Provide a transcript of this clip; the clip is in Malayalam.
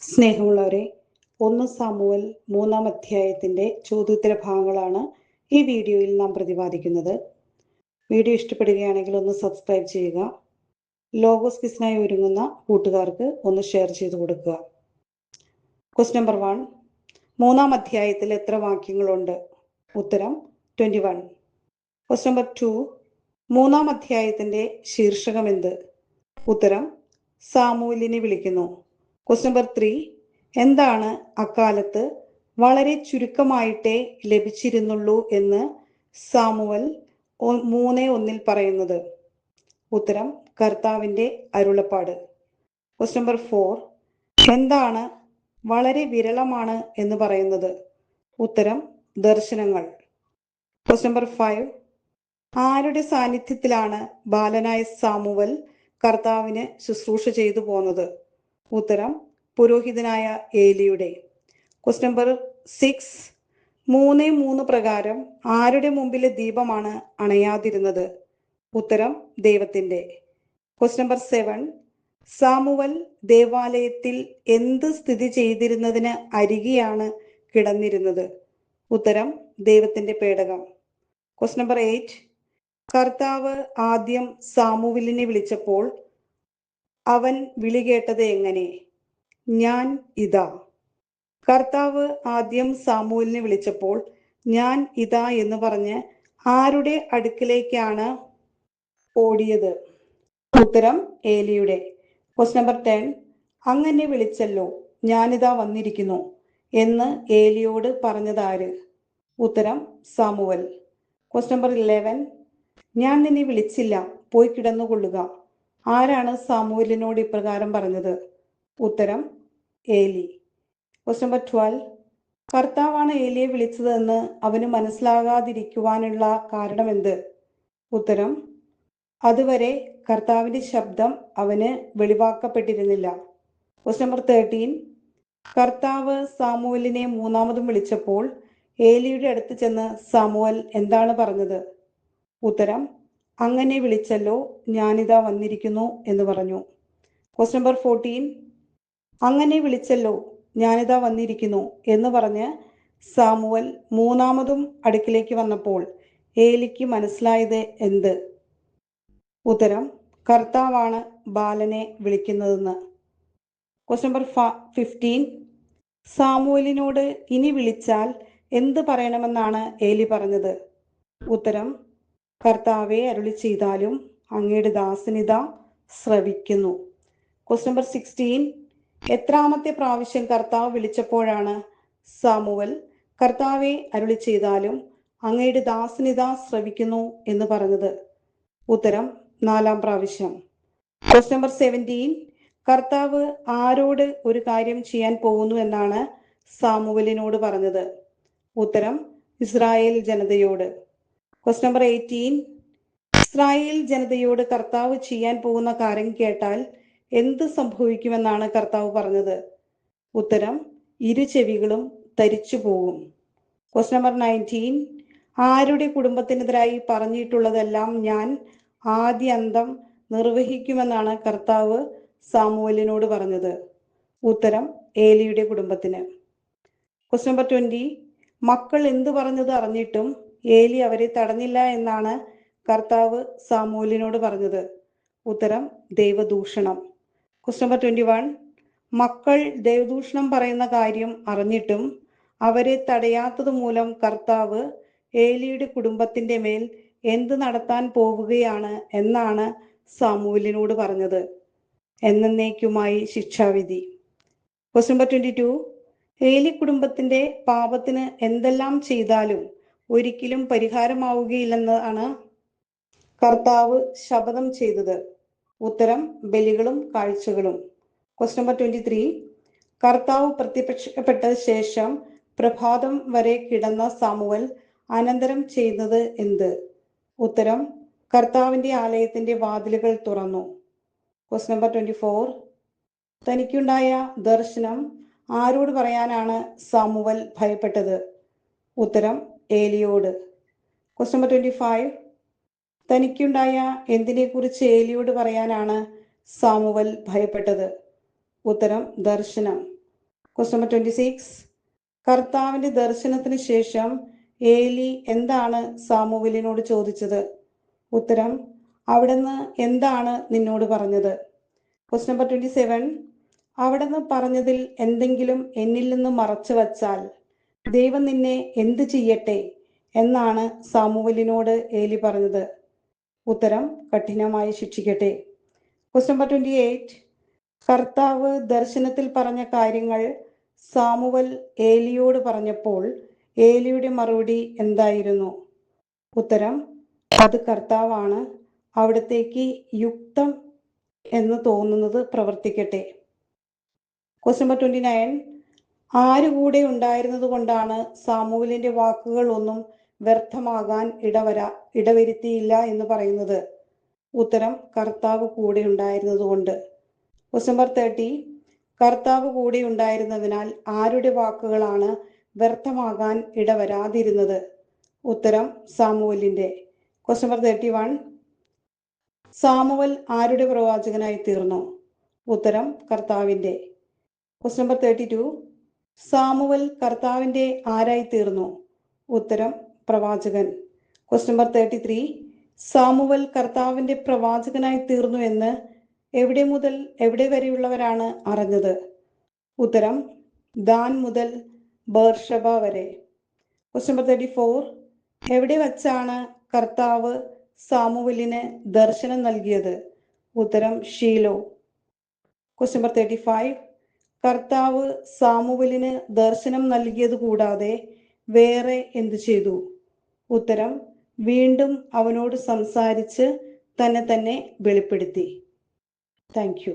സ്നേഹമുള്ളവരെ, 1 സാമുവേൽ 3-ാം അധ്യായത്തിൻ്റെ ചോദ്യോത്തര ഭാഗങ്ങളാണ് ഈ വീഡിയോയിൽ നാം പ്രതിപാദിക്കുന്നത്. വീഡിയോ ഇഷ്ടപ്പെടുകയാണെങ്കിൽ ഒന്ന് സബ്സ്ക്രൈബ് ചെയ്യുക. ലോഗോസ് ക്വിസിനായി ഒരുങ്ങുന്ന കൂട്ടുകാർക്ക് ഒന്ന് ഷെയർ ചെയ്ത് കൊടുക്കുക. ക്വസ്റ്റ്യൻ നമ്പർ 1, 3-ാം അധ്യായത്തിൽ എത്ര വാക്യങ്ങളുണ്ട്? ഉത്തരം 21. ക്വസ്റ്റ്യൻ നമ്പർ 2, 3-ാം അധ്യായത്തിൻ്റെ ശീർഷകം എന്ത്? ഉത്തരം സാമുവേലിനെ വിളിക്കുന്നു. ക്വസ്റ്റ്യൻ നമ്പർ 3, എന്താണ് അക്കാലത്ത് വളരെ ചുരുക്കമായിട്ടേ ലഭിച്ചിരുന്നുള്ളൂ എന്ന് സാമുവൽ 3:1 പറയുന്നത്? ഉത്തരം കർത്താവിൻ്റെ അരുളപ്പാട്. ക്വസ്റ്റ്യൻ നമ്പർ 4, എന്താണ് വളരെ വിരളമാണ് എന്ന് പറയുന്നത്? ഉത്തരം ദർശനങ്ങൾ. ക്വസ്റ്റ്യൻ നമ്പർ 5, ആരുടെ സാന്നിധ്യത്തിലാണ് ബാലനായ സാമുവൽ കർത്താവിന് ശുശ്രൂഷ ചെയ്തു പോന്നത്? ഉത്തരം പുരോഹിതനായ ഏലിയുടെ. ക്വസ്റ്റ്യൻ നമ്പർ 6, 3:3 പ്രകാരം ആരുടെ മുമ്പിലെ ദീപമാണ് അണയാതിരുന്നത്? ഉത്തരം ദൈവത്തിൻ്റെ. ക്വസ്റ്റ്യൻ നമ്പർ 7, സാമുവൽ ദേവാലയത്തിൽ എന്ത് സ്ഥിതി ചെയ്തിരുന്നതിന് അരികെയാണ് കിടന്നിരുന്നത്? ഉത്തരം ദൈവത്തിൻ്റെ പേടകം. ക്വസ്റ്റ്യൻ നമ്പർ 8, കർത്താവ് ആദ്യം സാമുവലിനെ വിളിച്ചപ്പോൾ അവൻ വിളി കേട്ടത് എങ്ങനെ? ഞാൻ ഇതാ. കർത്താവ് ആദ്യം സാമുവലിനെ വിളിച്ചപ്പോൾ ഞാൻ ഇതാ എന്ന് പറഞ്ഞ് ആരുടെ അടുക്കിലേക്കാണ് ഓടിയത്? ഉത്തരം ഏലിയുടെ. ക്വസ്റ്റ്യൻ നമ്പർ 10, അങ്ങനെ വിളിച്ചല്ലോ, ഞാനിതാ വന്നിരിക്കുന്നു എന്ന് ഏലിയോട് പറഞ്ഞതാര്? ഉത്തരം സാമുവൽ. ക്വസ്റ്റ്യൻ നമ്പർ 11, ഞാൻ നിന്നെ വിളിച്ചില്ല, പോയി കിടന്നുകൊള്ളുക. ആരാണ് സാമുവലിനോട് ഇപ്രകാരം പറഞ്ഞത്? ഉത്തരം ഏലി. ക്വസ്റ്റ്യൻ നമ്പർ 12, കർത്താവാണ് ഏലിയെ വിളിച്ചതെന്ന് അവന് മനസ്സിലാകാതിരിക്കുവാനുള്ള കാരണമെന്ത്? ഉത്തരം അതുവരെ കർത്താവിൻ്റെ ശബ്ദം അവന് വെളിവാക്കപ്പെട്ടിരുന്നില്ല. ക്വസ്റ്റ്യൻ നമ്പർ 13, കർത്താവ് സാമുവലിനെ 3-മതും വിളിച്ചപ്പോൾ ഏലിയുടെ അടുത്ത് ചെന്ന് സാമുവൽ എന്താണ് പറഞ്ഞത്? ഉത്തരം അങ്ങനെ വിളിച്ചല്ലോ, ഞാനിതാ വന്നിരിക്കുന്നു എന്ന് പറഞ്ഞു. ക്വസ്റ്റ്യൻ നമ്പർ 14, അങ്ങനെ വിളിച്ചല്ലോ, ഞാനിതാ വന്നിരിക്കുന്നു എന്ന് പറഞ്ഞ് സാമുവൽ 3-മതും അടുക്കിലേക്ക് വന്നപ്പോൾ ഏലിക്ക് മനസ്സിലായത് എന്ത്? ഉത്തരം കർത്താവാണ് ബാലനെ വിളിക്കുന്നതെന്ന്. ക്വസ്റ്റ്യൻ നമ്പർ 15, സാമുവലിനോട് ഇനി വിളിച്ചാൽ എന്ത് പറയണമെന്നാണ് ഏലി പറഞ്ഞത്? ഉത്തരം കർത്താവെ അരുളി ചെയ്താലും അങ്ങയുടെ ദാസനിതാ ശ്രവിക്കുന്നു. ക്വസ്റ്റ്യൻ നമ്പർ 16, എത്രാമത്തെ പ്രാവശ്യം കർത്താവ് വിളിച്ചപ്പോഴാണ് സാമുവൽ കർത്താവെ അരുളി ചെയ്താലും അങ്ങയുടെ ദാസനിതാ ശ്രവിക്കുന്നു എന്ന് പറഞ്ഞത്? ഉത്തരം 4-ാം പ്രാവശ്യം. ക്വസ്റ്റ്യൻ നമ്പർ 17, കർത്താവ് ആരോട് ഒരു കാര്യം ചെയ്യാൻ പോകുന്നു എന്നാണ് സാമുവലിനോട് പറഞ്ഞത്? ഉത്തരം ഇസ്രായേൽ ജനതയോട്. ക്വസ്റ്റ്യൻ നമ്പർ 18, ഇസ്രായേൽ ജനതയോട് കർത്താവ് ചെയ്യാൻ പോകുന്ന കാര്യം കേട്ടാൽ എന്ത് സംഭവിക്കുമെന്നാണ് കർത്താവ് പറഞ്ഞത്? ഉത്തരം ഇരു ചെവികളും തരിച്ചു പോകും. ക്വസ്റ്റ്യൻ നമ്പർ 19, ആരുടെ കുടുംബത്തിനെതിരായി പറഞ്ഞിട്ടുള്ളതെല്ലാം ഞാൻ ആദ്യന്തം നിർവഹിക്കുമെന്നാണ് കർത്താവ് സാമുവലിനോട് പറഞ്ഞത്? ഉത്തരം ഏലിയുടെ കുടുംബത്തിന്. ക്വസ്റ്റ്യൻ നമ്പർ 20, മക്കൾ എന്ത് പറഞ്ഞത് അറിഞ്ഞിട്ടും ഏലി അവരെ തടഞ്ഞില്ല എന്നാണ് കർത്താവ് സാമുവലിനോട് പറഞ്ഞത്? ഉത്തരം ദൈവദൂഷണം. ക്വസ്റ്റ്യൻ നമ്പർ 21, മക്കൾ ദൈവദൂഷണം പറയുന്ന കാര്യം അറിഞ്ഞിട്ടും അവരെ തടയാത്തത് മൂലം കർത്താവ് ഏലിയുടെ കുടുംബത്തിൻ്റെ മേൽ എന്ത് നടത്താൻ പോവുകയാണ് എന്നാണ് സാമുവലിനോട് പറഞ്ഞത്? എന്നേക്കുമായി ശിക്ഷാവിധി. ക്വസ്റ്റ്യൻ നമ്പർ 22, ഏലി കുടുംബത്തിൻ്റെ പാപത്തിന് എന്തെല്ലാം ചെയ്താലും ഒരിക്കലും പരിഹാരമാവുകയില്ലെന്നാണ് കർത്താവ് ശപഥം ചെയ്തത്? ഉത്തരം ബലികളും കാഴ്ചകളും. ക്വസ്റ്റ്യൻ നമ്പർ 23, കർത്താവ് പ്രത്യക്ഷപ്പെട്ട ശേഷം പ്രഭാതം വരെ കിടന്ന സാമുവൽ അനന്തരം ചെയ്യുന്നത് എന്ത്? ഉത്തരം കർത്താവിൻ്റെ ആലയത്തിൻ്റെ വാതിലുകൾ തുറന്നു. ക്വസ്റ്റ്യൻ നമ്പർ 24, തനിക്കുണ്ടായ ദർശനം ആരോട് പറയാനാണ് സാമുവൽ ഭയപ്പെട്ടത്? ഉത്തരം ഏലിയോട്. ക്വസ്റ്റ്യൻ നമ്പർ 25, തനിക്കുണ്ടായ എന്തിനെക്കുറിച്ച് ഏലിയോട് പറയാനാണ് സാമുവൽ ഭയപ്പെട്ടത്? ഉത്തരം ദർശനം. Question number 26. കർത്താവിന്റെ ദർശനത്തിന് ശേഷം ഏലി എന്താണ് സാമുവേലിനോട് ചോദിച്ചത്? ഉത്തരം: അവിടുന്ന് എന്താണ് നിന്നോട് പറഞ്ഞത്? Question number 27. അവിടുന്ന് പറഞ്ഞതിൽ എന്തെങ്കിലും എന്നിൽ നിന്ന് മറച്ചു വച്ചാൽ ദൈവം നിന്നെ എന്ത് ചെയ്യട്ടെ എന്നാണ് സാമുവേലിനോട് ഏലി പറഞ്ഞത്? ഉത്തരം: കഠിനമായി ശിക്ഷിക്കട്ടെ. Question number 28. കർത്താവ് ദർശനത്തിൽ പറഞ്ഞ കാര്യങ്ങൾ സാമുവൽ ഏലിയോട് പറഞ്ഞപ്പോൾ ഏലിയുടെ മറുപടി എന്തായിരുന്നു? ഉത്തരം: അത് കർത്താവാണ്, അവിടത്തേക്ക് യുക്തം എന്ന് തോന്നുന്നത് പ്രവർത്തിക്കട്ടെ. Question number 29. ആര് കൂടെ ഉണ്ടായിരുന്നത് കൊണ്ടാണ് സാമുവലിന്റെ വാക്കുകൾ ഒന്നും വ്യർത്ഥമാകാൻ ഇടവരുത്തിയില്ല എന്ന് പറയുന്നത്? ഉത്തരം: കർത്താവ് കൂടെ ഉണ്ടായിരുന്നത് കൊണ്ട്. Question number 30. കർത്താവ് കൂടെ ഉണ്ടായിരുന്നതിനാൽ ആരുടെ വാക്കുകളാണ് വ്യർത്ഥമാകാൻ ഇടവരാതിരുന്നത്? ഉത്തരം: സാമുവലിന്റെ. Question number 31. സാമുവൽ ആരുടെ പ്രവാചകനായി തീർന്നു? ഉത്തരം: കർത്താവിന്റെ. Question number 32. സാമുവൽ കർത്താവിന്റെ ആരായി തീർന്നു? ഉത്തരം: പ്രവാചകൻ. Question number 33. സാമുവൽ കർത്താവിന്റെ പ്രവാചകനായി തീർന്നു എന്ന് എവിടെ മുതൽ എവിടെ വരെയുള്ളവരാണ് അറിഞ്ഞത്? ഉത്തരം: ദാൻ മുതൽ ബേർഷബ വരെ. Question number 34. എവിടെ വച്ചാണ് കർത്താവ് സാമുവലിന് ദർശനം നൽകിയത്? ഉത്തരം: ഷീലോ. Question number 35. കർത്താവ് സാമുവലിന് ദർശനം നൽകിയത് കൂടാതെ വേറെ എന്തു ചെയ്തു? ഉത്തരം: വീണ്ടും അവനോട് സംസാരിച്ച് തന്നെ വെളിപ്പെടുത്തി. Thank you.